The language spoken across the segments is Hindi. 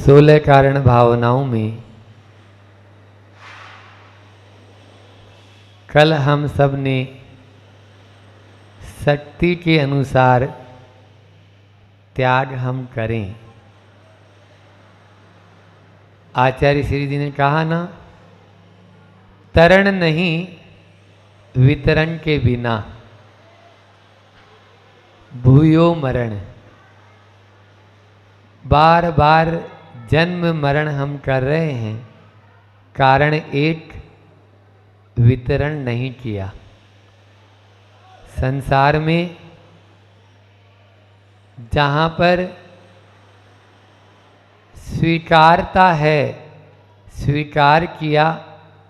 16 कारण भावनाओं में कल हम सब ने शक्ति के अनुसार त्याग हम करें। आचार्य श्री जी ने कहा ना, तरण नहीं वितरण के बिना भूयो मरण। बार बार जन्म मरण हम कर रहे हैं, कारण एक, वितरण नहीं किया। संसार में जहाँ पर स्वीकारता है, स्वीकार किया,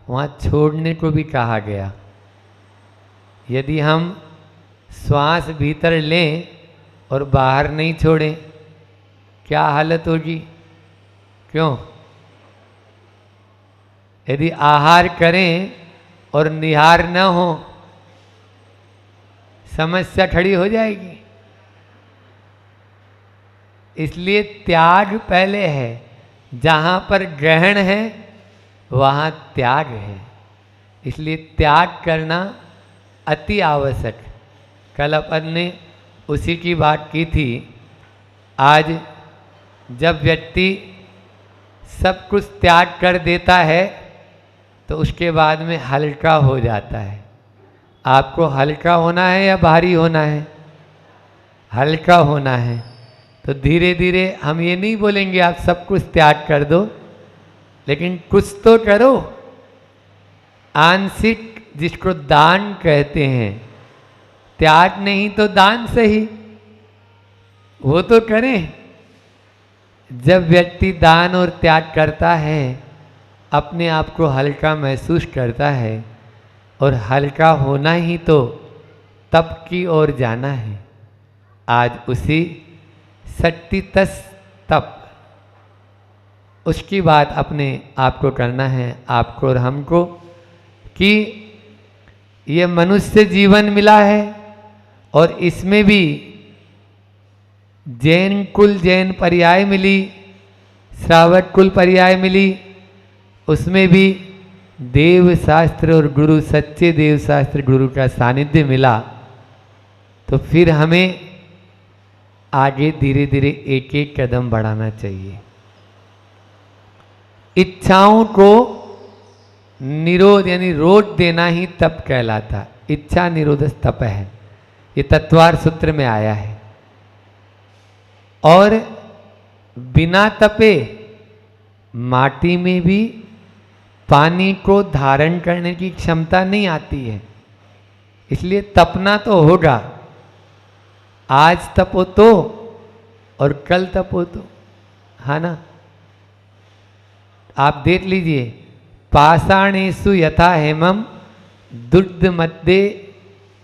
वहाँ छोड़ने को भी कहा गया। यदि हम श्वास भीतर लें और बाहर नहीं छोड़ें, क्या हालत होगी? क्यों? यदि आहार करें और निहार न हो, समस्या खड़ी हो जाएगी। इसलिए त्याग पहले है। जहाँ पर ग्रहण है वहाँ त्याग है। इसलिए त्याग करना अति आवश्यक। कल अपन ने उसी की बात की थी। आज जब व्यक्ति सब कुछ त्याग कर देता है तो उसके बाद में हल्का हो जाता है। आपको हल्का होना है या भारी होना है? हल्का होना है। तो धीरे धीरे हम ये नहीं बोलेंगे आप सब कुछ त्याग कर दो, लेकिन कुछ तो करो। आंशिक, जिसको दान कहते हैं, त्याग नहीं तो दान सही, वो तो करें। जब व्यक्ति दान और त्याग करता है, अपने आप को हल्का महसूस करता है, और हल्का होना ही तो तप की ओर जाना है। आज उसी शक्ति तस तप, उसकी बात अपने आप को करना है, आपको और हमको, कि ये मनुष्य जीवन मिला है और इसमें भी जैन कुल जैन पर्याय मिली, श्रावक कुल पर्याय मिली, उसमें भी देव शास्त्र और गुरु, सच्चे देव शास्त्र गुरु का सानिध्य मिला। तो फिर हमें आगे धीरे धीरे एक एक कदम बढ़ाना चाहिए। इच्छाओं को निरोध यानी रोक देना ही तप कहलाता। इच्छा निरोध तप है, ये तत्वार सूत्र में आया है। और बिना तपे माटी में भी पानी को धारण करने की क्षमता नहीं आती है। इसलिए तपना तो होगा। आज तपो तो और कल तपो तो, है ना? आप देख लीजिए, पाषाणेषु यथा हेमम, दुग्ध मध्ये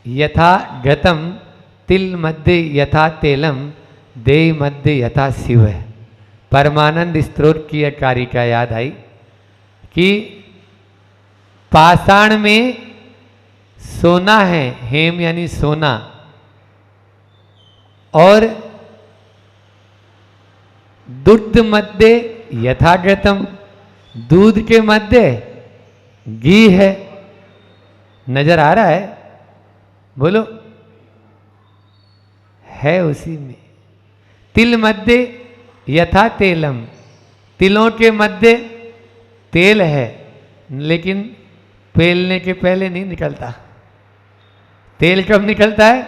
यथा घृतम, तिल मध्ये यथा तेलम, देह मध्ये यथा शिव। परमानंद स्तोत्र की कारिका याद आई कि पाषाण में सोना है, हेम यानी सोना, और दुग्ध मध्य यथागतम, दूध के मध्य घी है। नजर आ रहा है? बोलो, है उसी में। तिल मध्य यथा तेलम, तिलों के मध्य तेल है, लेकिन पेलने के पहले नहीं निकलता। तेल कब निकलता है?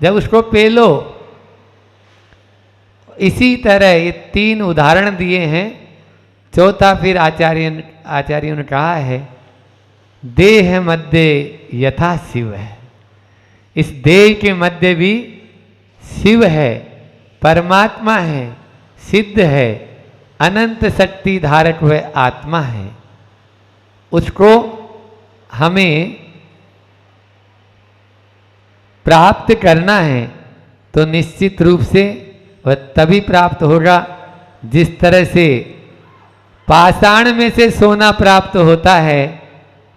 जब उसको पेलो। इसी तरह ये तीन उदाहरण दिए हैं। चौथा फिर आचार्यों ने कहा है, देह मध्य यथा शिव है। इस देह के मध्य भी शिव है, परमात्मा है, सिद्ध है, अनंत शक्ति धारक वह आत्मा है। उसको हमें प्राप्त करना है तो निश्चित रूप से वह तभी प्राप्त होगा जिस तरह से पाषाण में से सोना प्राप्त होता है,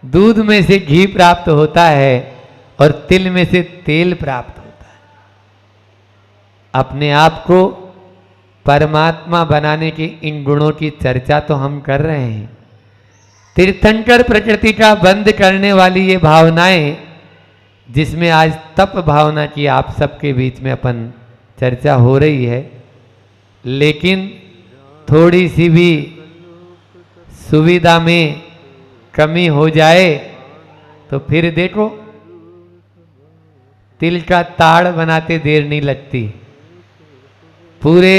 दूध में से घी प्राप्त होता है, और तिल में से तेल प्राप्त होता है। अपने आप को परमात्मा बनाने के इन गुणों की चर्चा तो हम कर रहे हैं। तीर्थंकर प्रकृति का बंद करने वाली ये भावनाएं, जिसमें आज तप भावना की आप सबके बीच में अपन चर्चा हो रही है, लेकिन थोड़ी सी भी सुविधा में कमी हो जाए तो फिर देखो, तिल का ताड़ बनाते देर नहीं लगती, पूरे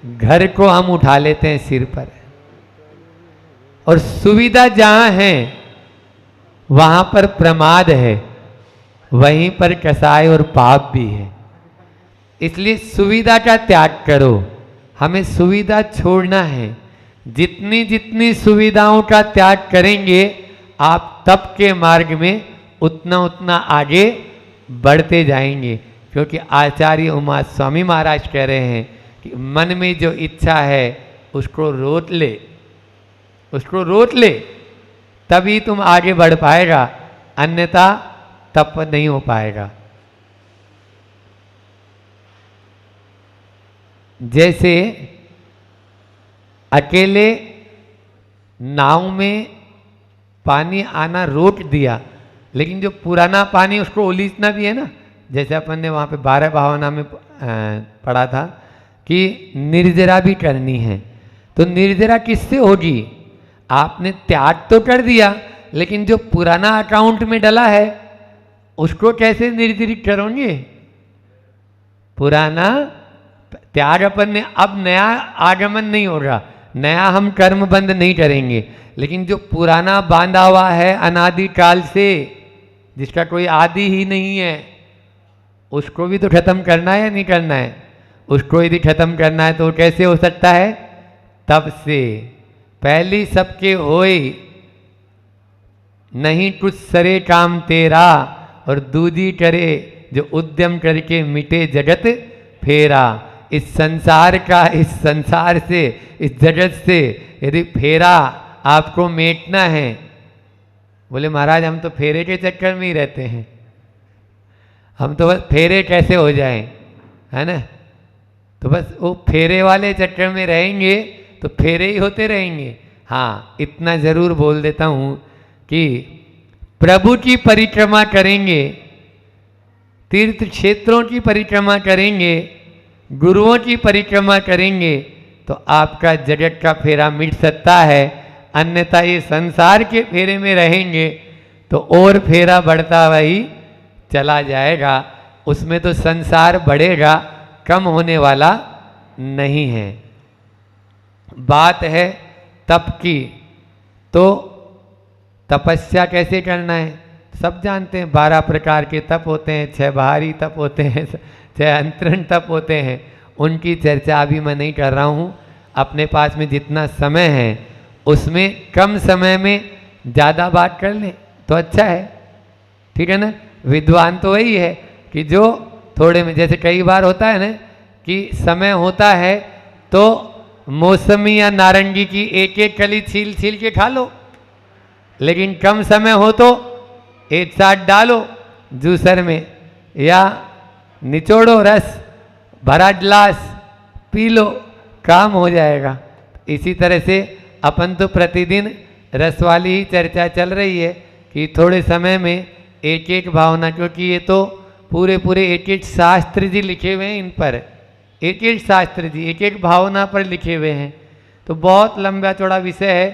घर को हम उठा लेते हैं सिर पर। और सुविधा जहां है वहां पर प्रमाद है, वहीं पर कसाय और पाप भी है। इसलिए सुविधा का त्याग करो, हमें सुविधा छोड़ना है। जितनी जितनी सुविधाओं का त्याग करेंगे आप तप के मार्ग में उतना उतना आगे बढ़ते जाएंगे। क्योंकि आचार्य उमा स्वामी महाराज कह रहे हैं कि मन में जो इच्छा है उसको रोक ले, उसको रोक ले, तभी तुम आगे बढ़ पाएगा, अन्यथा तप नहीं हो पाएगा। जैसे अकेले नाव में पानी आना रोक दिया, लेकिन जो पुराना पानी उसको उलीचना भी है ना। जैसे अपन ने वहाँ पे 12 भावना में पढ़ा था कि निर्जरा भी करनी है, तो निर्जरा किससे होगी? आपने त्याग तो कर दिया, लेकिन जो पुराना अकाउंट में डला है उसको कैसे निर्जरित करोगे? पुराना त्याग अपन ने, अब नया आगमन नहीं होगा, नया हम कर्म बंद नहीं करेंगे, लेकिन जो पुराना बांधा हुआ है अनादि काल से, जिसका कोई आदि ही नहीं है, उसको भी तो खत्म करना है या नहीं करना है? उसको यदि खत्म करना है तो कैसे हो सकता है? तब से पहली सबके होए नहीं कुछ सरे काम तेरा, और दूजी करे जो उद्यम करके मिटे जगत फेरा। इस संसार का, इस संसार से, इस जगत से यदि फेरा आपको मेटना है, बोले महाराज हम तो फेरे के चक्कर में ही रहते हैं, हम तो बस फेरे कैसे हो जाएं, है ना? तो बस वो फेरे वाले चक्कर में रहेंगे तो फेरे ही होते रहेंगे। हाँ, इतना जरूर बोल देता हूँ कि प्रभु की परिक्रमा करेंगे, तीर्थ क्षेत्रों की परिक्रमा करेंगे, गुरुओं की परिक्रमा करेंगे, तो आपका जगत का फेरा मिट सकता है। अन्यथा ये संसार के फेरे में रहेंगे तो और फेरा बढ़ता वही चला जाएगा, उसमें तो संसार बढ़ेगा, कम होने वाला नहीं है। बात है तप की, तो तपस्या कैसे करना है सब जानते हैं। 12 प्रकार के तप होते हैं, 6 बाहरी तप होते हैं, 6 अंतरण तप होते हैं। उनकी चर्चा अभी मैं नहीं कर रहा हूँ। अपने पास में जितना समय है उसमें कम समय में ज़्यादा बात कर लें तो अच्छा है, ठीक है ना? विद्वान तो वही है कि जो थोड़े में, जैसे कई बार होता है ना कि समय होता है तो मौसमी या नारंगी की एक एक कली छील छील के खा लो, लेकिन कम समय हो तो एक साथ डालो जूसर में या निचोड़ो रस, भरा गिलास पी लो, काम हो जाएगा। इसी तरह से अपन तो प्रतिदिन रस वाली ही चर्चा चल रही है कि थोड़े समय में एक एक भावना, क्योंकि ये तो पूरे पूरे एक एक शास्त्र जी लिखे हुए हैं, इन पर एक एक शास्त्र जी एक एक भावना पर लिखे हुए हैं, तो बहुत लंबा चौड़ा विषय है।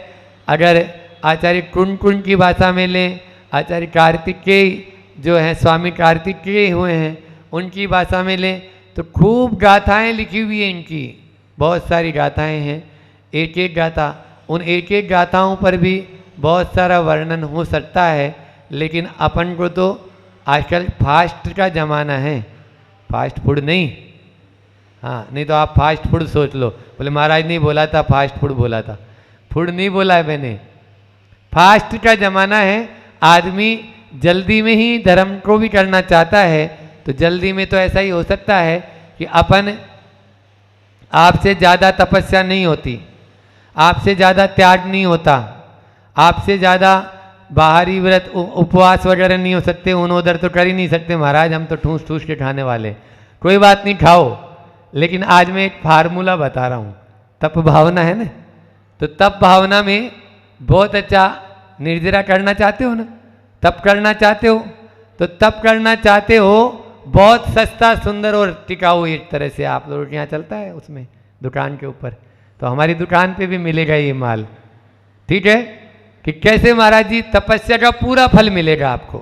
अगर आचार्य कुंड की भाषा में लें, आचार्य कार्तिकेय जो हैं, स्वामी कार्तिकेय हुए हैं, उनकी भाषा में लें तो खूब गाथाएं लिखी हुई हैं इनकी, बहुत सारी गाथाएं हैं। एक एक गाथा, उन एक एक गाथाओं पर भी बहुत सारा वर्णन हो सकता है, लेकिन अपन को तो आजकल फास्ट का ज़माना है, फास्ट फूड नहीं। हाँ, नहीं तो आप फास्ट फूड सोच लो, बोले महाराज नहीं बोला था, फास्ट फूड बोला था। फूड नहीं बोला है मैंने, फास्ट का ज़माना है। आदमी जल्दी में ही धर्म को भी करना चाहता है, तो जल्दी में तो ऐसा ही हो सकता है कि अपन, आपसे ज़्यादा तपस्या नहीं होती, आपसे ज़्यादा त्याग नहीं होता, आपसे ज़्यादा बाहरी व्रत उपवास वगैरह नहीं हो सकते, उन उधर तो कर ही नहीं सकते महाराज, हम तो ठूस ठूस के खाने वाले। कोई बात नहीं, खाओ, लेकिन आज मैं एक फार्मूला बता रहा हूँ। तप भावना है ना, तो तप भावना में बहुत अच्छा निर्जरा करना चाहते हो ना, तप करना चाहते हो, तो तप करना चाहते हो बहुत सस्ता सुंदर और टिकाऊ एक तरह से आप लोगों के यहाँ चलता है उसमें दुकान के ऊपर, तो हमारी दुकान पे भी मिलेगा ये माल। ठीक है कि कैसे महाराज जी तपस्या का पूरा फल मिलेगा आपको,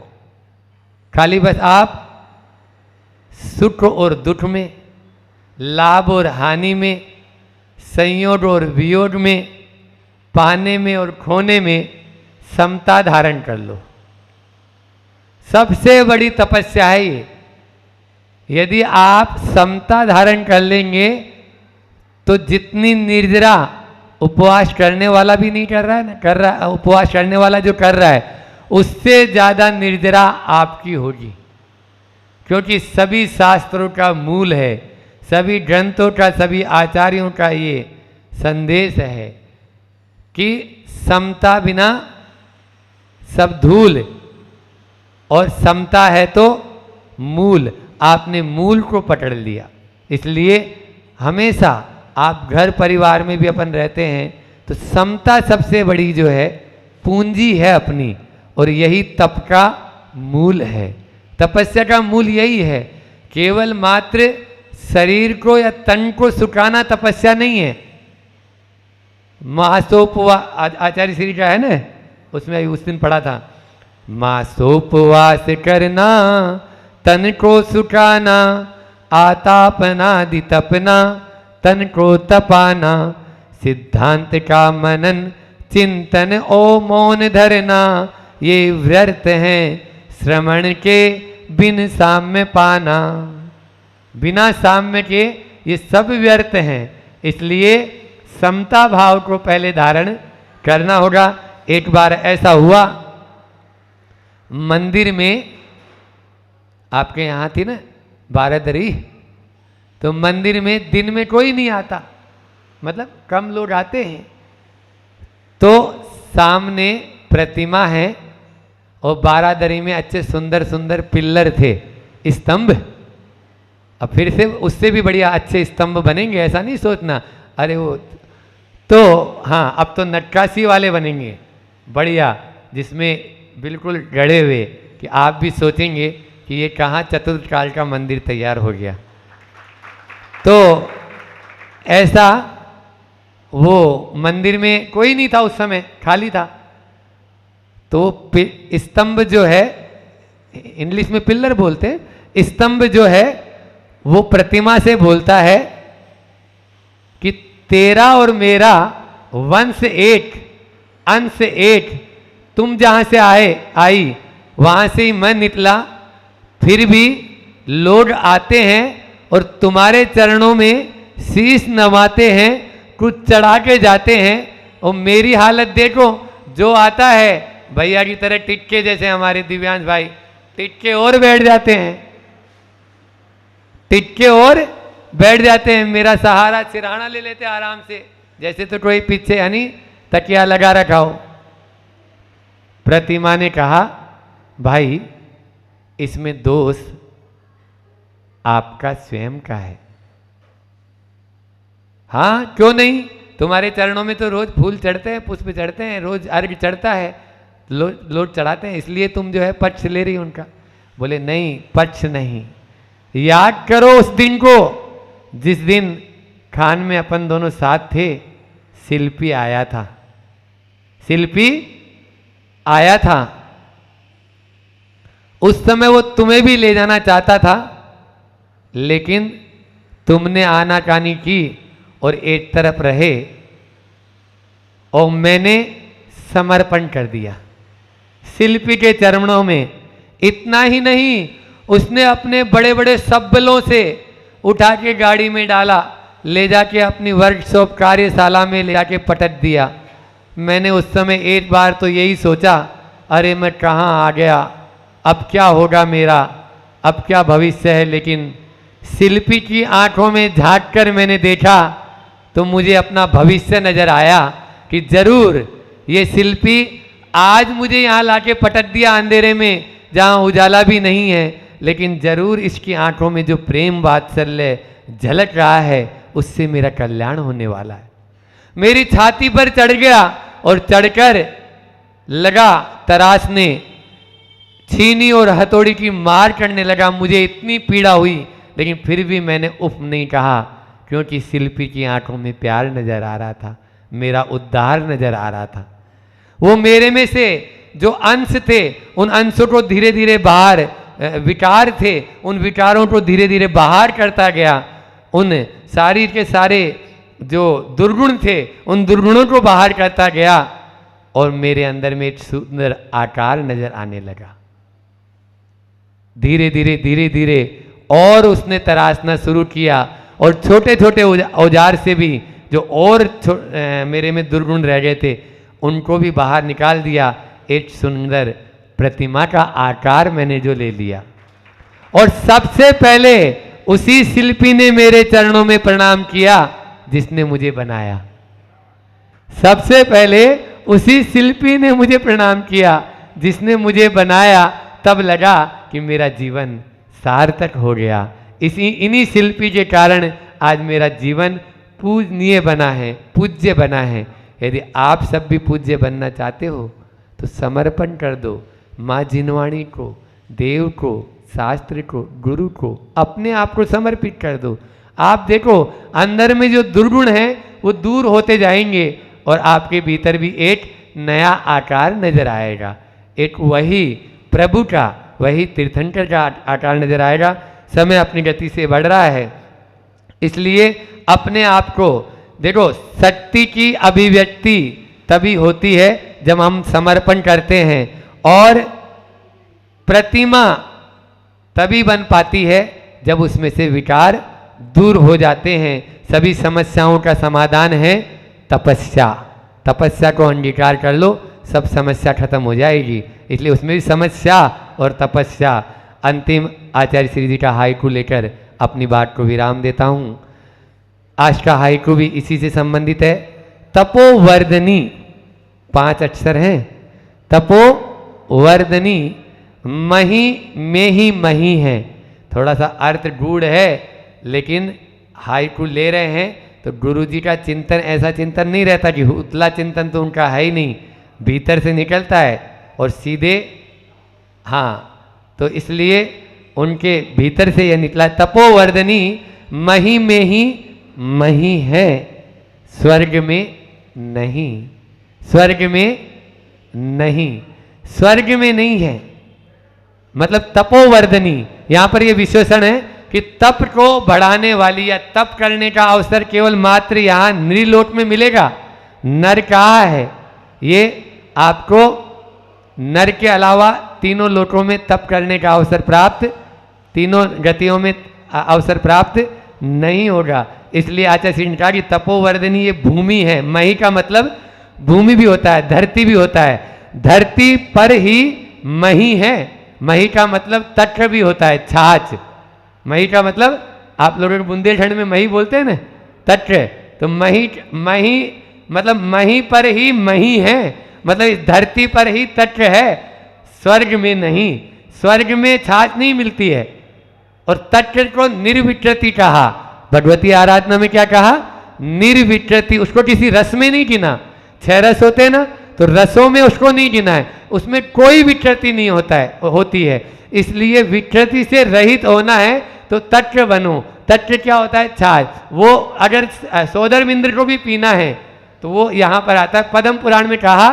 खाली बस आप सुख और दुख में, लाभ और हानि में, संयोग और वियोग में, पाने में और खोने में समता धारण कर लो। सबसे बड़ी तपस्या है ये। यदि आप समता धारण कर लेंगे तो जितनी निर्जरा उपवास करने वाला भी नहीं कर रहा है ना, कर रहा उपवास करने वाला जो कर रहा है उससे ज़्यादा निर्जरा आपकी होगी, क्योंकि सभी शास्त्रों का मूल है, सभी ग्रंथों का, सभी आचार्यों का ये संदेश है कि समता बिना सब धूल और समता है तो मूल। आपने मूल को पकड़ लिया, इसलिए हमेशा आप घर परिवार में भी अपन रहते हैं तो समता सबसे बड़ी जो है पूंजी है अपनी, और यही तप का मूल है। तपस्या का मूल यही है। केवल मात्र शरीर को या तन को सुखाना तपस्या नहीं है। मासोपवास आचार्य श्री का है ना, उसमें उस दिन पढ़ा था, मासोपवास करना तन को सुखाना, आतापनादि तपना तन को तपाना, सिद्धांत का मनन चिंतन ओ मौन धरना, ये व्यर्थ हैं श्रवण के बिन साम्य पाना। बिना साम्य के ये सब व्यर्थ हैं, इसलिए समता भाव को पहले धारण करना होगा। एक बार ऐसा हुआ, मंदिर में आपके यहाँ थी ना बारादरी, तो मंदिर में दिन में कोई नहीं आता, मतलब कम लोग आते हैं, तो सामने प्रतिमा है और बारादरी में अच्छे सुंदर सुंदर पिल्लर थे, स्तंभ। अब फिर से उससे भी बढ़िया अच्छे स्तंभ बनेंगे, ऐसा नहीं सोचना अरे वो तो, हाँ अब तो नक्काशी वाले बनेंगे बढ़िया, जिसमें बिल्कुल गढ़े हुए कि आप भी सोचेंगे कि ये कहाँ चतुर्काल का मंदिर तैयार हो गया। तो ऐसा वो मंदिर में कोई नहीं था उस समय, खाली था। तो स्तंभ जो है, इंग्लिश में पिल्लर बोलते हैं, स्तंभ जो है वो प्रतिमा से बोलता है कि तेरा और मेरा वंश एक, अंश एक, तुम जहां से आई वहां से ही मैं निकला, फिर भी लोग आते हैं और तुम्हारे चरणों में शीश नवाते हैं, कुछ चढ़ा के जाते हैं, और मेरी हालत देखो, जो आता है भैया की तरह टिक्के जैसे हमारे दिव्यांश भाई टिक्के और बैठ जाते हैं, टिक्के और बैठ जाते हैं, मेरा सहारा सिरहाना ले लेते आराम से, जैसे तो कोई पीछे यानी तकिया लगा रखा हो। प्रतिमा ने कहा भाई इसमें दोष आपका स्वयं का है। हाँ क्यों नहीं, तुम्हारे चरणों में तो रोज फूल चढ़ते हैं, पुष्प चढ़ते हैं, रोज अर्घ्य चढ़ता है, लोग चढ़ाते हैं, इसलिए तुम जो है पक्ष ले रही उनका। बोले नहीं, पक्ष नहीं, याद करो उस दिन को जिस दिन खान में अपन दोनों साथ थे, शिल्पी आया था, शिल्पी आया था। उस समय वो तुम्हें भी ले जाना चाहता था, लेकिन तुमने आनाकानी की और एक तरफ रहे, और मैंने समर्पण कर दिया शिल्पी के चरणों में। इतना ही नहीं, उसने अपने बड़े बड़े शब्बलों से उठा के गाड़ी में डाला, ले जाके अपनी वर्कशॉप कार्यशाला में ले जाके पटक दिया। मैंने उस समय एक बार तो यही सोचा, अरे मैं कहाँ आ गया, अब क्या होगा मेरा, अब क्या भविष्य है। लेकिन शिल्पी की आंखों में झांक कर मैंने देखा तो मुझे अपना भविष्य नजर आया कि जरूर ये शिल्पी आज मुझे यहाँ लाके पटक दिया अंधेरे में जहाँ उजाला भी नहीं है, लेकिन जरूर इसकी आंखों में जो प्रेम वात्सल्य, झलक रहा है, उससे मेरा कल्याण होने वाला है। मेरी छाती पर चढ़ गया और चढ़कर लगा तराशने, छीनी और हथौड़ी की मार करने लगा। मुझे इतनी पीड़ा हुई, लेकिन फिर भी मैंने उफ नहीं कहा, क्योंकि शिल्पी की आंखों में प्यार नजर आ रहा था, मेरा उद्धार नजर आ रहा था। वो मेरे में से जो अंश थे, उन अंशों को धीरे धीरे बाहर, विकार थे, उन विकारों को धीरे धीरे बाहर करता गया। उन शरीर के सारे जो दुर्गुण थे, उन दुर्गुणों को बाहर करता गया और मेरे अंदर में एक सुंदर आकार नजर आने लगा। धीरे धीरे धीरे धीरे और उसने तराशना शुरू किया और छोटे छोटे औजार से भी जो और मेरे में दुर्गुण रह गए थे, उनको भी बाहर निकाल दिया। एक सुंदर प्रतिमा का आकार मैंने जो ले लिया, और सबसे पहले उसी शिल्पी ने मेरे चरणों में प्रणाम किया जिसने मुझे बनाया। सबसे पहले उसी शिल्पी ने मुझे प्रणाम किया जिसने मुझे बनाया। तब लगा कि मेरा जीवन सार्थक हो गया। इन्हीं शिल्पी के कारण आज मेरा जीवन पूजनीय बना है, पूज्य बना है। यदि आप सब भी पूज्य बनना चाहते हो तो समर्पण कर दो माँ जिनवाणी को, देव को, शास्त्र को, गुरु को, अपने आप को समर्पित कर दो। आप देखो अंदर में जो दुर्गुण है वो दूर होते जाएंगे और आपके भीतर भी एक नया आकार नजर आएगा। एक वही प्रभु का, वही तीर्थंकर का आकार नजर आएगा। समय अपनी गति से बढ़ रहा है, इसलिए अपने आप को देखो, शक्ति की अभिव्यक्ति तभी होती है जब हम समर्पण करते हैं, और प्रतिमा तभी बन पाती है जब उसमें से विकार दूर हो जाते हैं। सभी समस्याओं का समाधान है तपस्या। तपस्या को अंगीकार कर लो, सब समस्या खत्म हो जाएगी। इसलिए उसमें भी समस्या और तपस्या। अंतिम आचार्य श्री जी का हाइकू लेकर अपनी बात को विराम देता हूँ। आज का हाइकू भी इसी से संबंधित है। तपोवर्धनी, 5 अक्षर हैं। तपोवर्धनी मही में ही मही है। थोड़ा सा अर्थ गूढ़ है, लेकिन हाइकू ले रहे हैं तो गुरु जी का चिंतन ऐसा चिंतन नहीं रहता कि उतला चिंतन तो उनका है ही नहीं, भीतर से निकलता है और सीधे, हाँ, तो इसलिए उनके भीतर से यह निकला। तपोवर्धनी मही में ही मही है, स्वर्ग में नहीं, स्वर्ग में नहीं, स्वर्ग में नहीं है। मतलब तपोवर्धनी, यहां पर यह विशेषण है कि तप को बढ़ाने वाली या तप करने का अवसर केवल मात्र यहां नृलोक में मिलेगा। नर कहाँ है? ये आपको नर के अलावा तीनों लोकों में तप करने का अवसर प्राप्त, तीनों गतियों में अवसर प्राप्त नहीं होगा। इसलिए आचार्य श्री ने कहा कि तपोवर्धनी ये भूमि है। मही का मतलब भूमि भी होता है, धरती भी होता है। धरती पर ही मही है। मही का मतलब तट भी होता है, छाछ। मही का मतलब आप लोगों के बुंदेलखंड में मही बोलते हैं ना, तट। तो मही मही मतलब मही पर ही मही है, मतलब इस धरती पर ही तट है, स्वर्ग में नहीं। स्वर्ग में छाछ नहीं मिलती है। और तट को निर्विकृति कहा। भगवती आराधना में क्या कहा? निर्विकृति। उसको किसी रस में नहीं गिना। 6 रस होते हैं ना, तो रसों में उसको नहीं गिना है, उसमें कोई विकृति नहीं होती है। इसलिए विकृति से रहित होना है तो तट्ट बनो। तट्ट क्या होता है? छाछ। वो अगर सोदर इंद्र को भी पीना है तो वो यहाँ पर आता है। पद्म पुराण में कहा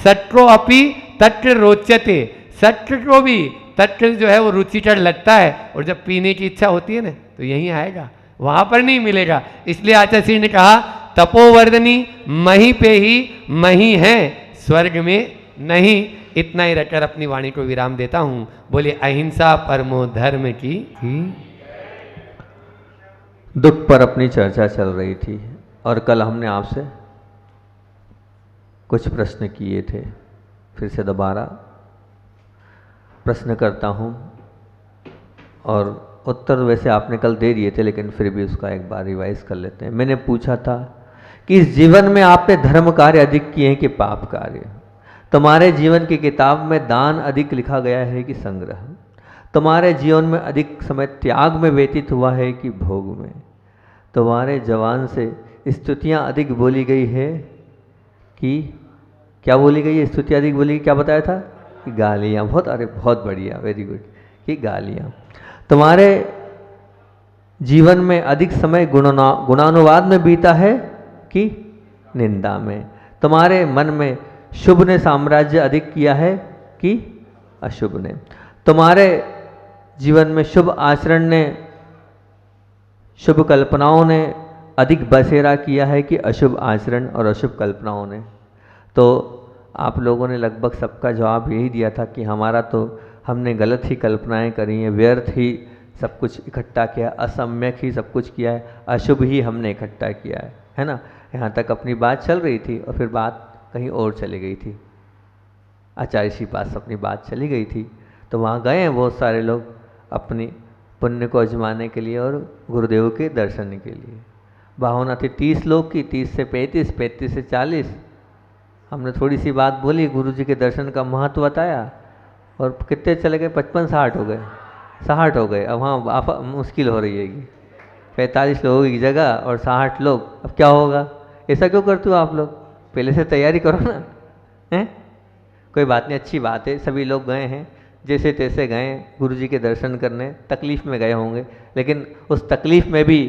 सट्टो अपि तट्ट रोचते। सट्ट को भी तट्ट जो है वो रुचिकर लगता है, और जब पीने की इच्छा होती है ना तो यहीं आएगा, वहां पर नहीं मिलेगा। इसलिए आचार्य श्री ने कहा तपोवर्धनी मही पे ही मही है, स्वर्ग में नहीं। इतना ही रखकर अपनी वाणी को विराम देता हूं। बोले अहिंसा परमो धर्म की। दुख पर अपनी चर्चा चल रही थी और कल हमने आपसे कुछ प्रश्न किए थे। फिर से दोबारा प्रश्न करता हूं, और उत्तर वैसे आपने कल दे दिए थे, लेकिन फिर भी उसका एक बार रिवाइज कर लेते हैं। मैंने पूछा था कि इस जीवन में आपने धर्म कार्य अधिक किए हैं कि पाप कार्य? तुम्हारे जीवन की किताब में दान अधिक लिखा गया है कि संग्रह? तुम्हारे जीवन में अधिक समय त्याग में व्यतीत हुआ है कि भोग में? तुम्हारे जवान से स्तुतियाँ अधिक बोली गई है कि क्या बोली गई है? स्तुतियाँ अधिक बोली, क्या बताया था? कि गालियाँ। बहुत, अरे बहुत बढ़िया, वेरी गुड, कि गालियाँ। तुम्हारे जीवन में अधिक समय गुणानुवाद में बीता है कि निंदा में? तुम्हारे मन में शुभ ने साम्राज्य अधिक किया है कि अशुभ ने? तुम्हारे जीवन में शुभ आचरण ने, शुभ कल्पनाओं ने अधिक बसेरा किया है कि अशुभ आचरण और अशुभ कल्पनाओं ने? तो आप लोगों ने लगभग सबका जवाब यही दिया था कि हमारा तो हमने गलत ही कल्पनाएं करी हैं, व्यर्थ ही सब कुछ इकट्ठा किया, असम्यक ही सब कुछ किया है, अशुभ ही हमने इकट्ठा किया है ना। यहाँ तक अपनी बात चल रही थी और फिर बात कहीं और चली गई थी, आचार्य जी पास अपनी बात चली गई थी। तो वहाँ गए हैं बहुत सारे लोग अपनी पुण्य को आजमाने के लिए और गुरुदेव के दर्शन के लिए। भावना थी 30 लोग की, 30 से 35, 35 से 40। हमने थोड़ी सी बात बोली, गुरु जी के दर्शन का महत्व बताया और कितने चले गए? 55-60 हो गए, 60 हो गए। अब वहाँ मुश्किल हो रही है कि 45 लोगों की जगह और 60 लोग, अब क्या होगा? ऐसा क्यों करते हो आप लोग? पहले से तैयारी करो ना, हैं? कोई बात नहीं, अच्छी बात है। सभी लोग गए हैं, जैसे तैसे गए गुरु जी के दर्शन करने, तकलीफ़ में गए होंगे, लेकिन उस तकलीफ़ में भी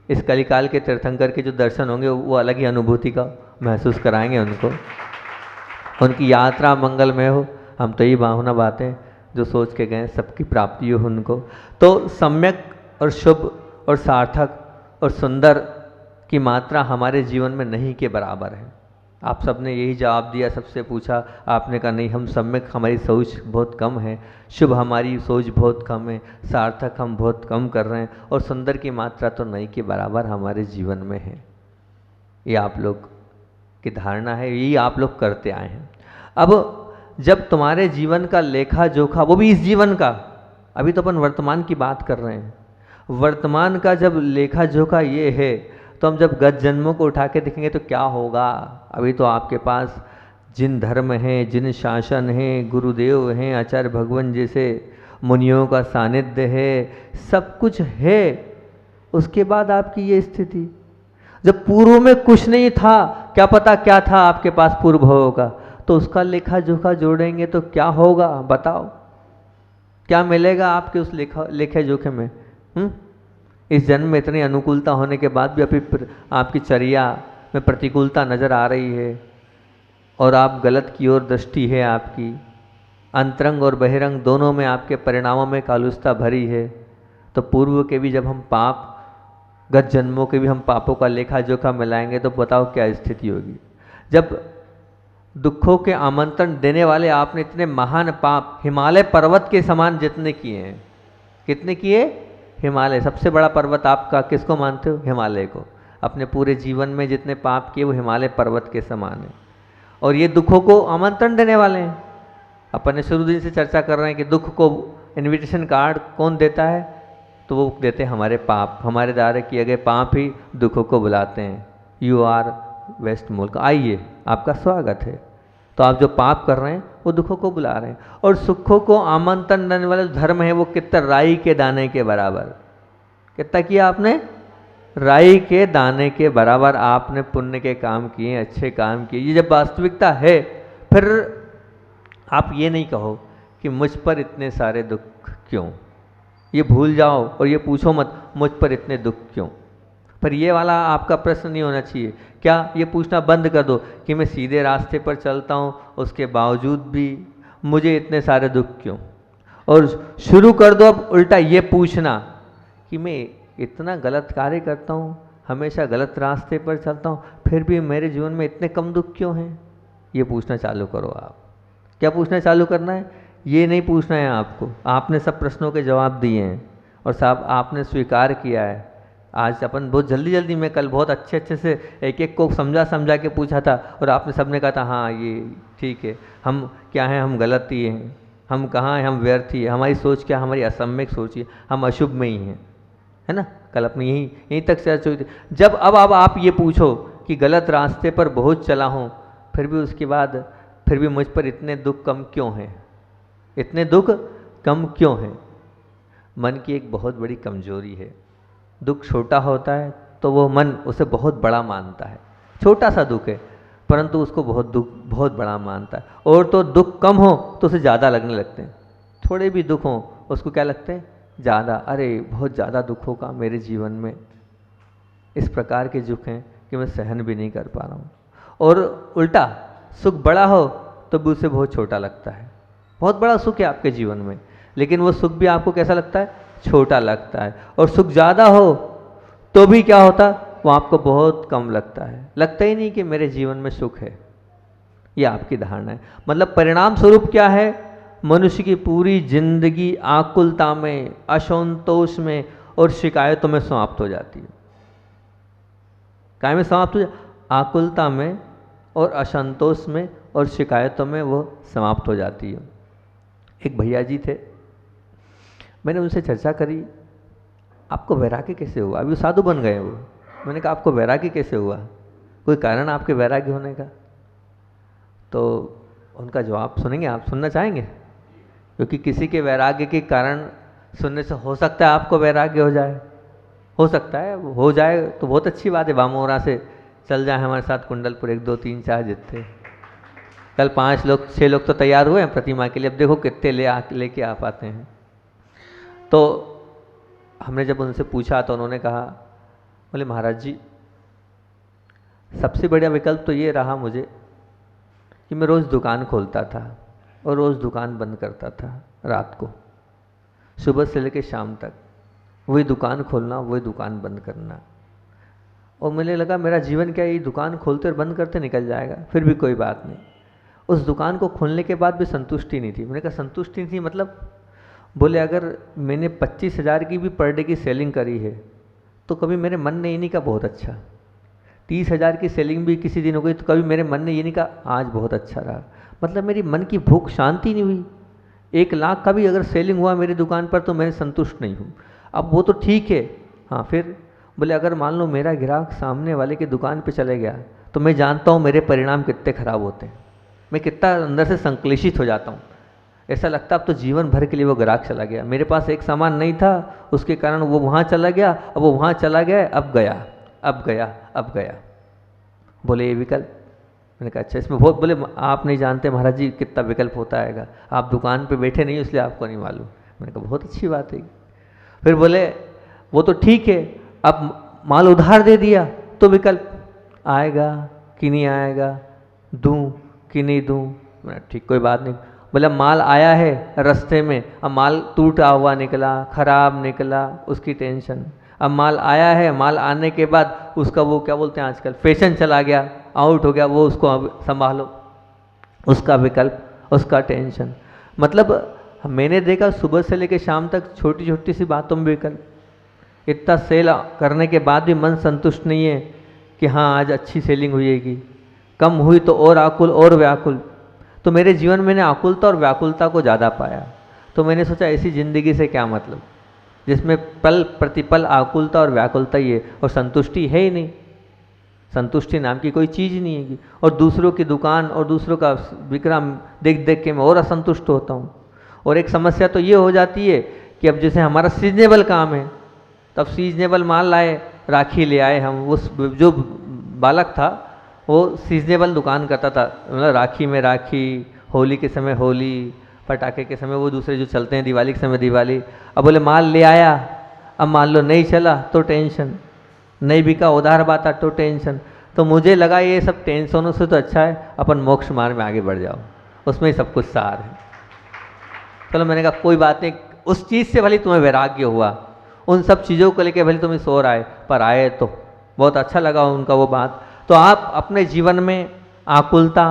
इस कलिकाल के तीर्थंकर के जो दर्शन होंगे वो अलग ही अनुभूति का महसूस कराएंगे उनको, उनकी यात्रा मंगलमय हो। हम तो ये भावना बातें जो सोच के गए सबकी प्राप्ति हो उनको। तो सम्यक और शुभ और सार्थक और सुंदर की मात्रा हमारे जीवन में नहीं के बराबर है। आप सबने यही जवाब दिया, सबसे पूछा, आपने कहा नहीं, हम सम्यक हमारी सोच बहुत कम है, शुभ हमारी सोच बहुत कम है, सार्थक हम बहुत कम कर रहे हैं और सुंदर की मात्रा तो नहीं के बराबर हमारे जीवन में है। ये आप लोग की धारणा है, यही आप लोग करते आए हैं। अब जब तुम्हारे जीवन का लेखा जोखा, वो भी इस जीवन का, अभी तो अपन वर्तमान की बात कर रहे हैं, वर्तमान का जब लेखा जोखा ये है, तो हम जब गत जन्मों को उठा के देखेंगे तो क्या होगा? अभी तो आपके पास जिन धर्म हैं, जिन शासन हैं, गुरुदेव हैं, आचार्य भगवान जैसे मुनियों का सानिध्य है, सब कुछ है, उसके बाद आपकी ये स्थिति। जब पूर्व में कुछ नहीं था, क्या पता क्या था आपके पास पूर्व होगा, तो उसका लेखा जोखा जोड़ेंगे तो क्या होगा? बताओ, क्या मिलेगा आपके उस लेखा जोखे में? इस जन्म में इतनी अनुकूलता होने के बाद भी अभी आपकी चर्या में प्रतिकूलता नज़र आ रही है और आप गलत की ओर दृष्टि है आपकी, अंतरंग और बहिरंग दोनों में आपके परिणामों में कालुस्ता भरी है। तो पूर्व के भी जब हम पाप, गत जन्मों के भी हम पापों का लेखा जोखा मिलाएंगे तो बताओ क्या स्थिति होगी। जब दुखों के आमंत्रण देने वाले आपने इतने महान पाप हिमालय पर्वत के समान जितने किए हैं, कितने किए? हिमालय, सबसे बड़ा पर्वत आपका किसको मानते हो? हिमालय को। अपने पूरे जीवन में जितने पाप किए वो हिमालय पर्वत के समान है और ये दुखों को आमंत्रण देने वाले हैं। अपन ने शुरू दिन से चर्चा कर रहे हैं कि दुख को इनविटेशन कार्ड कौन देता है? तो वो देते हैं हमारे पाप, हमारे द्वारा किए गए पाप ही दुखों को बुलाते हैं। यू आर वेस्ट मुल्क, आइए, आपका स्वागत है। तो आप जो पाप कर रहे हैं वो दुखों को बुला रहे हैं। और सुखों को आमंत्रण देने वाला धर्म है वो कितना? राई के दाने के बराबर। कितना किया आपने? राई के दाने के बराबर आपने पुण्य के काम किए, अच्छे काम किए। ये जब वास्तविकता है, फिर आप ये नहीं कहो कि मुझ पर इतने सारे दुख क्यों, ये भूल जाओ और ये पूछो मत मुझ पर इतने दुख क्यों। पर ये वाला आपका प्रश्न नहीं होना चाहिए। क्या ये पूछना बंद कर दो कि मैं सीधे रास्ते पर चलता हूँ, उसके बावजूद भी मुझे इतने सारे दुख क्यों। और शुरू कर दो अब उल्टा ये पूछना कि मैं इतना गलत कार्य करता हूँ, हमेशा गलत रास्ते पर चलता हूँ, फिर भी मेरे जीवन में इतने कम दुख क्यों हैं। ये पूछना चालू करो। आप क्या पूछना चालू करना है? ये नहीं पूछना है आपको। आपने सब प्रश्नों के जवाब दिए हैं और साहब आपने स्वीकार किया है। आज अपन बहुत जल्दी में कल बहुत अच्छे से एक एक को समझा के पूछा था और आपने सबने कहा था हाँ ये ठीक है, हम क्या हैं, हम गलत ही हैं, हम कहाँ हैं, हम व्यर्थ ही है, हमारी सोच क्या, हमारी असम्यक सोच ही, हम अशुभ में ही हैं, है ना। कल अपनी यहीं तक चर्चा हुई थी। जब अब आप ये पूछो कि गलत रास्ते पर बहुत चला हूँ, फिर भी उसके बाद फिर भी मुझ पर इतने दुख कम क्यों हैं, इतने दुख कम क्यों हैं। मन की एक बहुत बड़ी कमजोरी है। दुख छोटा होता है तो वो मन उसे बहुत बड़ा मानता है। छोटा सा दुख है परंतु उसको बहुत बड़ा मानता है। और तो दुख कम हो तो उसे ज़्यादा लगने लगते हैं, थोड़े भी दुख हो उसको क्या लगते हैं, ज़्यादा। अरे बहुत ज़्यादा दुख होगा मेरे जीवन में, इस प्रकार के दुख हैं कि मैं सहन भी नहीं कर पा रहा हूँ। और उल्टा सुख बड़ा हो तो भी उसे बहुत छोटा लगता है। बहुत बड़ा सुख है आपके जीवन में लेकिन वो सुख भी आपको कैसा लगता है, छोटा लगता है। और सुख ज़्यादा हो तो भी क्या होता, वो आपको बहुत कम लगता है, लगता ही नहीं कि मेरे जीवन में सुख है। ये आपकी धारणा है। मतलब परिणाम स्वरूप क्या है, मनुष्य की पूरी जिंदगी आकुलता में, असंतोष में और शिकायतों में समाप्त हो जाती है। काय में समाप्त हो जाती, आकुलता में और असंतोष में और शिकायतों में वो समाप्त हो जाती है। एक भैया जी थे, मैंने उनसे चर्चा करी, आपको वैराग्य कैसे हुआ? अभी साधु बन गए वो। मैंने कहा आपको वैराग्य कैसे हुआ, कोई कारण आपके वैराग्य होने का? तो उनका जवाब सुनेंगे आप, सुनना चाहेंगे? क्योंकि किसी के वैराग्य के कारण सुनने से हो सकता है आपको वैराग्य हो जाए, हो सकता है हो जाए तो बहुत अच्छी बात है। बामोरा से चल जाए हमारे साथ कुंडलपुर, 1 2 3 4 जितने, कल 5 लोग 6 लोग तो तैयार हुए हैं प्रतिमा के लिए, अब देखो कितने लेके आ पाते हैं। तो हमने जब उनसे पूछा तो उन्होंने कहा, बोले महाराज जी सबसे बढ़िया विकल्प तो ये रहा मुझे कि मैं रोज़ दुकान खोलता था और रोज़ दुकान बंद करता था रात को, सुबह से लेकर शाम तक वही दुकान खोलना वही दुकान बंद करना। और मुझे लगा मेरा जीवन क्या ये दुकान खोलते और बंद करते निकल जाएगा, फिर भी कोई बात नहीं। उस दुकान को खोलने के बाद भी संतुष्टि नहीं थी। मैंने कहा संतुष्टि नहीं थी मतलब? बोले अगर मैंने 25,000 की भी पर डे की सेलिंग करी है तो कभी मेरे मन ने ये नहीं कहा बहुत अच्छा, 30,000 की सेलिंग भी किसी दिन हो गई तो कभी मेरे मन ने ये नहीं कहा आज बहुत अच्छा रहा। मतलब मेरी मन की भूख शांति नहीं हुई। 1 लाख का भी अगर सेलिंग हुआ मेरी दुकान पर तो मैं संतुष्ट नहीं हूँ। अब वो तो ठीक है, हाँ फिर बोले अगर मान लो मेरा ग्राहक सामने वाले की दुकान पे चले गया तो मैं जानता हूँ मेरे परिणाम कितने खराब होते हैं, मैं कितना अंदर से संक्लेशित हो जाता हूँ। ऐसा लगता अब तो जीवन भर के लिए वो ग्राहक चला गया, मेरे पास एक सामान नहीं था उसके कारण वो वहाँ चला गया, अब वो वहाँ चला गया, अब गया अब गया अब गया। बोले ये विकल्प? मैंने कहा अच्छा इसमें बहुत। बोले आप नहीं जानते महाराज जी कितना विकल्प होता है, आप दुकान पे बैठे नहीं इसलिए आपको नहीं मालूम। मैंने कहा बहुत अच्छी बात है। फिर बोले वो तो ठीक है, अब माल उधार दे दिया तो विकल्प आएगा कि नहीं आएगा, दूं कि नहीं दूं? मैंने ठीक कोई बात नहीं। बोला माल आया है रास्ते में, अब माल टूटा हुआ निकला, खराब निकला, उसकी टेंशन। अब माल आया है, माल आने के बाद उसका वो क्या बोलते हैं आजकल फैशन चला गया, आउट हो गया, वो उसको अब संभालो, उसका विकल्प, उसका टेंशन। मतलब मैंने देखा सुबह से लेकर शाम तक छोटी छोटी सी बातों में विकल्प। इतना सेल करने के बाद भी मन संतुष्ट नहीं है कि हाँ आज अच्छी सेलिंग हुईगी, कम हुई तो और आकुल और व्याकुल। तो मेरे जीवन में मैंने आकुलता और व्याकुलता को ज़्यादा पाया। तो मैंने सोचा ऐसी ज़िंदगी से क्या मतलब जिसमें पल प्रतिपल आकुलता और व्याकुलता ही है और संतुष्टि है ही नहीं। संतुष्टि नाम की कोई चीज़ नहीं है। और दूसरों की दुकान और दूसरों का विक्रम देख देख के मैं और असंतुष्ट होता हूँ। और एक समस्या तो ये हो जाती है कि अब जैसे हमारा सीजनेबल काम है, तब सीजनेबल माल लाए, राखी ले आए हम। उस जो बालक था वो सीजनेबल दुकान करता था, मतलब राखी में राखी, होली के समय होली, पटाखे के समय वो दूसरे जो चलते हैं, दिवाली के समय दिवाली। अब बोले माल ले आया, अब मान लो नहीं चला तो टेंशन, नहीं बिका उधार बाता तो टेंशन। तो मुझे लगा ये सब टेंशनों से तो अच्छा है अपन मोक्ष मार्ग में आगे बढ़ जाओ, उसमें ही सब कुछ सार है। चलो मैंने कहा कोई बात नहीं, उस चीज़ से भले तुम्हें वैराग्य हुआ, उन सब चीज़ों को लेकर भले तुम्हें शोर आए, पर आए तो बहुत अच्छा लगा उनका वो बात। तो आप अपने जीवन में आकुलता,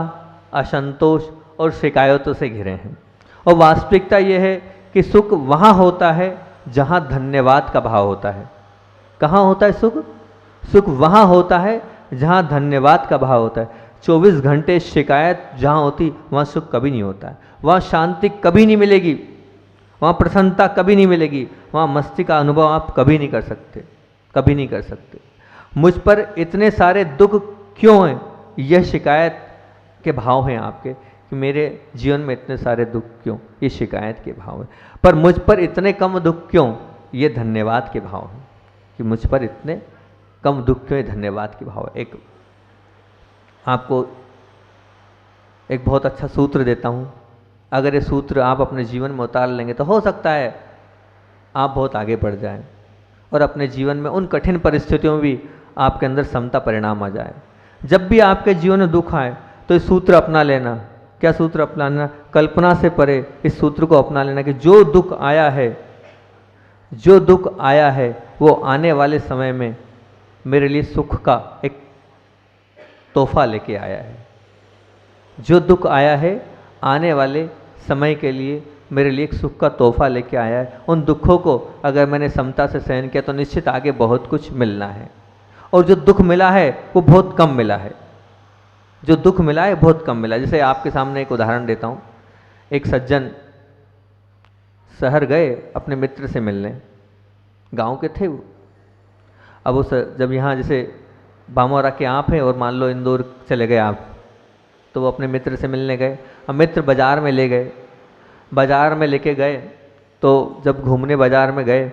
असंतोष और शिकायतों से घिरे हैं। और वास्तविकता ये है कि सुख वहाँ होता है जहाँ धन्यवाद का भाव होता है। कहाँ होता है सुख? सुख वहाँ होता है जहाँ धन्यवाद का भाव होता है। 24 घंटे शिकायत जहाँ होती वहाँ सुख कभी नहीं होता है, वहाँ शांति कभी नहीं मिलेगी, वहाँ प्रसन्नता कभी नहीं मिलेगी, वहाँ मस्ती का अनुभव आप कभी नहीं कर सकते, कभी नहीं कर सकते। मुझ पर इतने सारे दुख क्यों हैं? यह शिकायत के भाव हैं आपके कि मेरे जीवन में इतने सारे दुख क्यों, ये शिकायत के भाव हैं। पर मुझ पर इतने कम दुख क्यों, ये धन्यवाद के भाव हैं कि मुझ पर इतने कम दुख में धन्यवाद की भाव। एक आपको एक बहुत अच्छा सूत्र देता हूँ, अगर ये सूत्र आप अपने जीवन में उतार लेंगे तो हो सकता है आप बहुत आगे बढ़ जाएं और अपने जीवन में उन कठिन परिस्थितियों में भी आपके अंदर समता परिणाम आ जाए। जब भी आपके जीवन में दुख आए तो इस सूत्र अपना लेना। क्या सूत्र अपनाना? कल्पना से परे इस सूत्र को अपना लेना कि जो दुख आया है वो आने वाले समय में मेरे लिए सुख का एक तोहफा लेके आया है। जो दुख आया है आने वाले समय के लिए मेरे लिए एक सुख का तोहफा लेके आया है। उन दुखों को अगर मैंने समता से सहन किया तो निश्चित आगे बहुत कुछ मिलना है। और जो दुख मिला है वो बहुत कम मिला है, जो दुख मिला है बहुत कम मिला। जैसे आपके सामने एक उदाहरण देता हूँ। एक सज्जन शहर गए अपने मित्र से मिलने, गांव के थे वो। अब उस जब यहाँ जैसे बामोरा के आप हैं और मान लो इंदौर चले गए आप, तो वो अपने मित्र से मिलने गए। अब मित्र बाज़ार में ले गए, बाज़ार में लेके गए तो जब घूमने बाज़ार में गए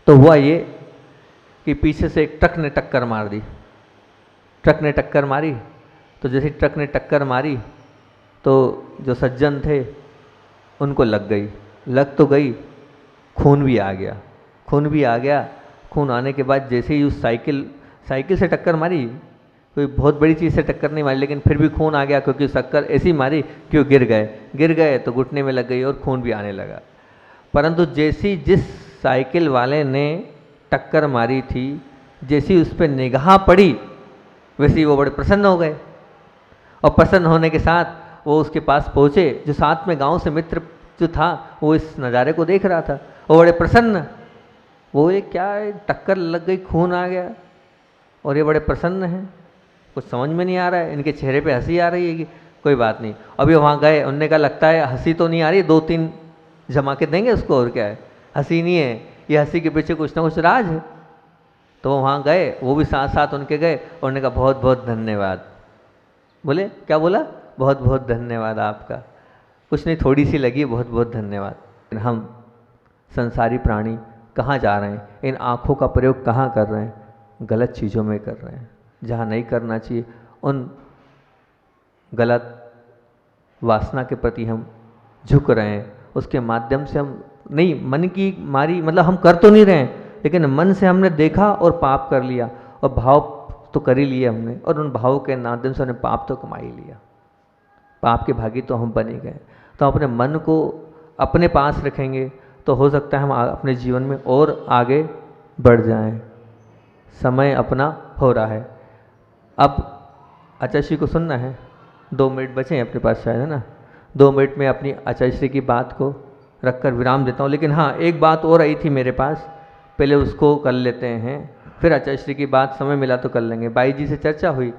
तो हुआ ये कि पीछे से एक ट्रक ने टक्कर मार दी। ट्रक ने टक्कर मारी तो जैसे ट्रक ने टक्कर मारी तो जो सज्जन थे उनको लग गई। लग तो गई, खून भी आ गया। खून आने के बाद जैसे ही उस साइकिल से टक्कर मारी, कोई बहुत बड़ी चीज़ से टक्कर नहीं मारी, लेकिन फिर भी खून आ गया क्योंकि टक्कर ऐसी मारी कि वो गिर गए तो घुटने में लग गई और खून भी आने लगा। परंतु जिस साइकिल वाले ने टक्कर मारी थी, जैसी उस पर निगाह पड़ी वैसे ही वो बड़े प्रसन्न हो गए। और प्रसन्न होने के साथ वो उसके पास पहुँचे। जो साथ में गांव से मित्र जो था वो इस नज़ारे को देख रहा था, वो बड़े प्रसन्न। वो ये क्या है, टक्कर लग गई, खून आ गया और ये बड़े प्रसन्न हैं। कुछ समझ में नहीं आ रहा है, इनके चेहरे पे हंसी आ रही है कि कोई बात नहीं। अभी वहाँ गए, उनने कहा लगता है हंसी तो नहीं आ रही, 2-3 जमा के देंगे उसको, और क्या है, हंसी नहीं है, ये हंसी के पीछे कुछ ना कुछ राज है। तो वहाँ गए, वो भी साथ साथ उनके गए और उन्होंने कहा बहुत बहुत धन्यवाद। बोले क्या बोला? बहुत बहुत धन्यवाद आपका। कुछ नहीं, थोड़ी सी लगी, बहुत बहुत धन्यवाद। हम संसारी प्राणी कहाँ जा रहे हैं? इन आँखों का प्रयोग कहाँ कर रहे हैं? गलत चीज़ों में कर रहे हैं, जहाँ नहीं करना चाहिए। उन गलत वासना के प्रति हम झुक रहे हैं, उसके माध्यम से हम नहीं, मन की मारी, मतलब हम कर तो नहीं रहे हैं लेकिन मन से हमने देखा और पाप कर लिया, और भाव तो कर ही लिए हमने, और उन भावों के माध्यम से हमने पाप तो कमा ही लिया। पाप के भागी तो हम बन ही गए। तो अपने मन को अपने पास रखेंगे तो हो सकता है हम अपने जीवन में और आगे बढ़ जाएं। समय अपना हो रहा है। अब आचार्य श्री को सुनना है, 2 मिनट बचे हैं अपने पास शायद, है ना। 2 मिनट में अपनी आचार्य श्री की बात को रखकर विराम देता हूँ। लेकिन हाँ, एक बात और आई थी मेरे पास, पहले उसको कर लेते हैं, फिर आचार्य श्री की बात समय मिला तो कर लेंगे। बाई जी से चर्चा हुई।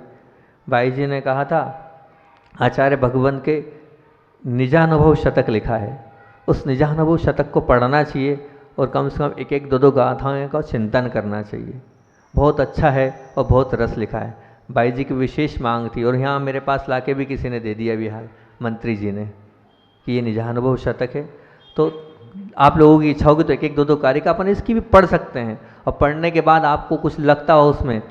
बाई जी ने कहा था आचार्य भगवान के निजानुभव शतक लिखा है, उस निजानुभव शतक को पढ़ना चाहिए और कम से कम 1-1, 2-2 गाथाओं का चिंतन करना चाहिए। बहुत अच्छा है और बहुत रस लिखा है। बाई जी की विशेष मांग थी और यहाँ मेरे पास लाके भी किसी ने दे दिया बिहार मंत्री जी ने कि ये निजानुभव शतक है। तो आप लोगों की इच्छा होगी तो 1-1, 2-2 कारिका अपन इसकी भी पढ़ सकते हैं, और पढ़ने के बाद आपको कुछ लगता हो उसमें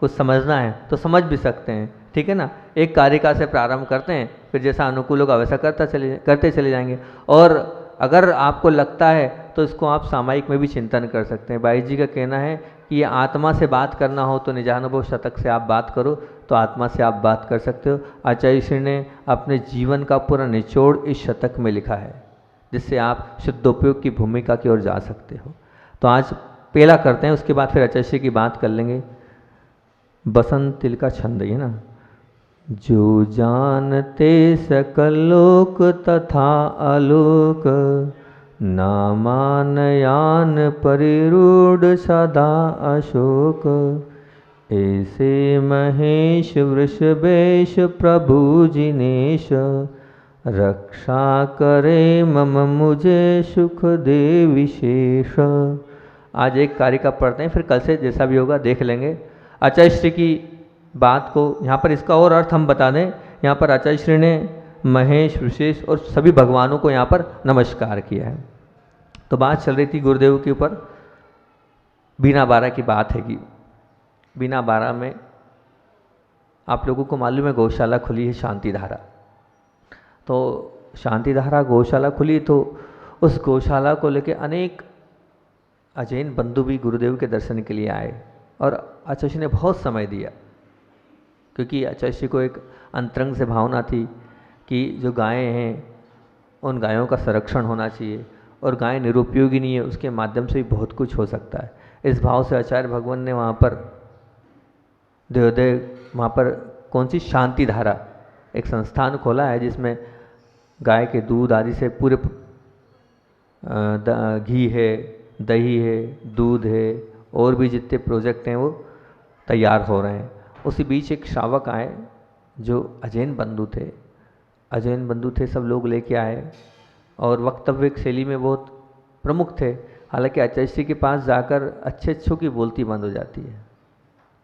कुछ समझना है तो समझ भी सकते हैं, ठीक है ना। एक कारिका से प्रारंभ करते हैं, फिर जैसा अनुकूल होगा वैसा करते चले जाएंगे। और अगर आपको लगता है तो इसको आप सामायिक में भी चिंतन कर सकते हैं। बाई जी का कहना है कि ये आत्मा से बात करना हो तो निजानुभव शतक से आप बात करो, तो आत्मा से आप बात कर सकते हो। आचार्य श्री ने अपने जीवन का पूरा निचोड़ इस शतक में लिखा है, जिससे आप शुद्धोपयोग की भूमिका की ओर जा सकते हो। तो आज पहला करते हैं, उसके बाद फिर आचार्य श्री की बात कर लेंगे। बसंत तिल का छंद है ना। जो जानते सकल लोक तथा आलोक, नामान यान परिरूढ़ सदा अशोक, ऐसे महेश वृषभेश प्रभु जिनेश, रक्षा करे मम मुझे सुख दे विशेष। आज एक कारिका पढ़ते हैं, फिर कल से जैसा भी होगा देख लेंगे। आचार्य श्री की बात को यहाँ पर इसका और अर्थ हम बता दें। यहाँ पर आचार्य श्री ने महेश, विशेष और सभी भगवानों को यहाँ पर नमस्कार किया है। तो बात चल रही थी गुरुदेव के ऊपर, बीना बारा की बात है कि बीना 12 में आप लोगों को मालूम है गौशाला खुली है शांति धारा। तो शांति धारा गौशाला खुली तो उस गौशाला को लेके अनेक अजैन बंधु भी गुरुदेव के दर्शन के लिए आए और आचार्य ने बहुत समय दिया, क्योंकि आचार्य को एक अंतरंग से भावना थी कि जो गायें हैं उन गायों का संरक्षण होना चाहिए और गाय निरुपयोगी नहीं है, उसके माध्यम से भी बहुत कुछ हो सकता है। इस भाव से आचार्य भगवान ने वहाँ पर देवोदय वहाँ पर कौन सी शांति धारा एक संस्थान खोला है जिसमें गाय के दूध आदि से पूरे घी है, दही है, दूध है और भी जितने प्रोजेक्ट हैं वो तैयार हो रहे हैं। उसी बीच एक श्रावक आए जो अजैन बंधु थे, सब लोग लेके आए और वक्तव्य शैली में बहुत प्रमुख थे। हालांकि आचार्य श्री के पास जाकर अच्छों की बोलती बंद हो जाती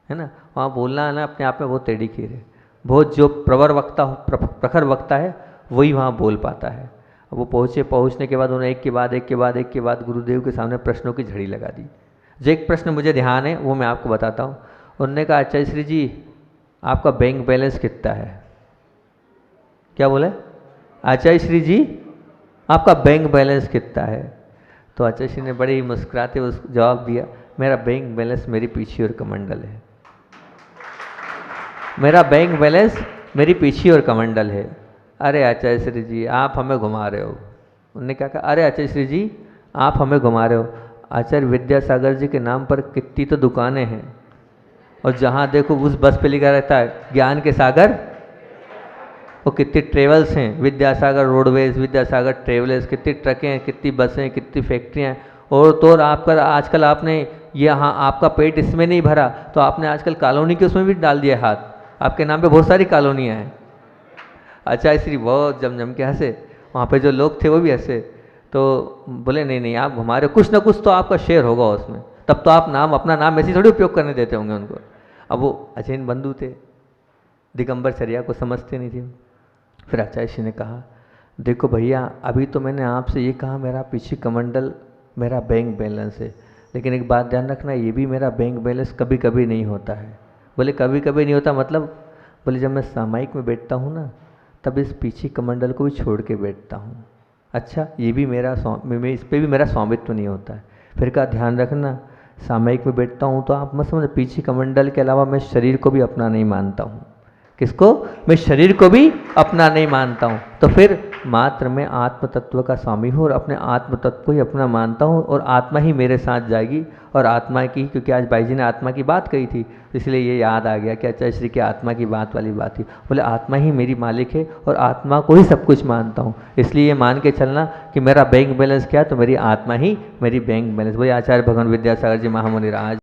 है ना। वहाँ बोलना है ना अपने आप में बहुत टेढ़ी खीर है। बहुत जो प्रखर वक्ता है वही वहाँ बोल पाता है। वो पहुँचने के बाद उन्होंने एक के बाद गुरुदेव के सामने प्रश्नों की झड़ी लगा दी। जो एक प्रश्न मुझे ध्यान है वो मैं आपको बताता हूँ। उन्होंने कहा आचार्य श्री जी आपका बैंक बैलेंस कितना है? क्या बोले? आचार्य श्री जी आपका बैंक बैलेंस कितना है? तो आचार्य श्री ने बड़े ही मुस्कुराते उस जवाब दिया, मेरा बैंक बैलेंस मेरी पीछे और कमंडल है। मेरा बैंक बैलेंस मेरी पीछे और कमंडल है। अरे आचार्य श्री जी आप हमें घुमा रहे हो। उन्होंने क्या कहा? अरे आचार्य श्री जी आप हमें घुमा रहे हो। आचार्य विद्यासागर जी के नाम पर कितनी तो दुकानें हैं और जहाँ देखो उस बस पे लिखा रहता है ज्ञान के सागर। वो कितनी ट्रेवल्स हैं, विद्यासागर रोडवेज, विद्यासागर ट्रेवल्स, कितनी ट्रकें हैं, कितनी बसें, कितनी फैक्ट्रियाँ हैं। और तो आपका आजकल आपने ये हाँ आपका पेट इसमें नहीं भरा तो आपने आजकल कॉलोनी के उसमें भी डाल दिया हाथ। आपके नाम पे बहुत सारी कॉलोनियाँ हैं। आचार्य श्री बहुत जम के हंसे, वहाँ पे जो लोग थे वो भी हंसे। तो बोले नहीं आप घुमा रहे हो, कुछ ना कुछ तो आपका शेयर होगा उसमें, तब तो आप अपना नाम ऐसे थोड़ी उपयोग करने देते होंगे उनको। अब वो अजैन बंधु थे, दिगंबर चर्या को समझते नहीं थे। फिर आचार्य श्री ने कहा देखो भैया अभी तो मैंने आपसे ये कहा मेरा पीछे कमंडल मेरा बैंक बैलेंस है, लेकिन एक बात ध्यान रखना ये भी मेरा बैंक बैलेंस कभी कभी नहीं होता है। बोले कभी कभी नहीं होता मतलब? बोले जब मैं सामायिक में बैठता हूँ ना तब इस पीछे कमंडल को भी छोड़ के बैठता हूँ। अच्छा ये भी इस पर भी मेरा स्वामित्व नहीं होता है। फिर का ध्यान रखना सामायिक में बैठता हूँ तो आप मत समझ पीछे कमंडल के अलावा मैं शरीर को भी अपना नहीं मानता हूँ। किसको? मैं शरीर को भी अपना नहीं मानता हूँ। तो फिर मात्र मैं आत्म तत्व का स्वामी हूँ और अपने आत्म तत्व को ही अपना मानता हूँ और आत्मा ही मेरे साथ जाएगी। और आत्मा की, क्योंकि आज भाई जी ने आत्मा की बात कही थी इसलिए ये याद आ गया कि आचार्य श्री की आत्मा की बात वाली बात थी। बोले आत्मा ही मेरी मालिक है और आत्मा को ही सब कुछ मानता हूँ, इसलिए ये मान के चलना कि मेरा बैंक बैलेंस क्या है तो मेरी आत्मा ही मेरी बैंक बैलेंस। बोले आचार्य भगवान विद्यासागर जी महामुनि राज।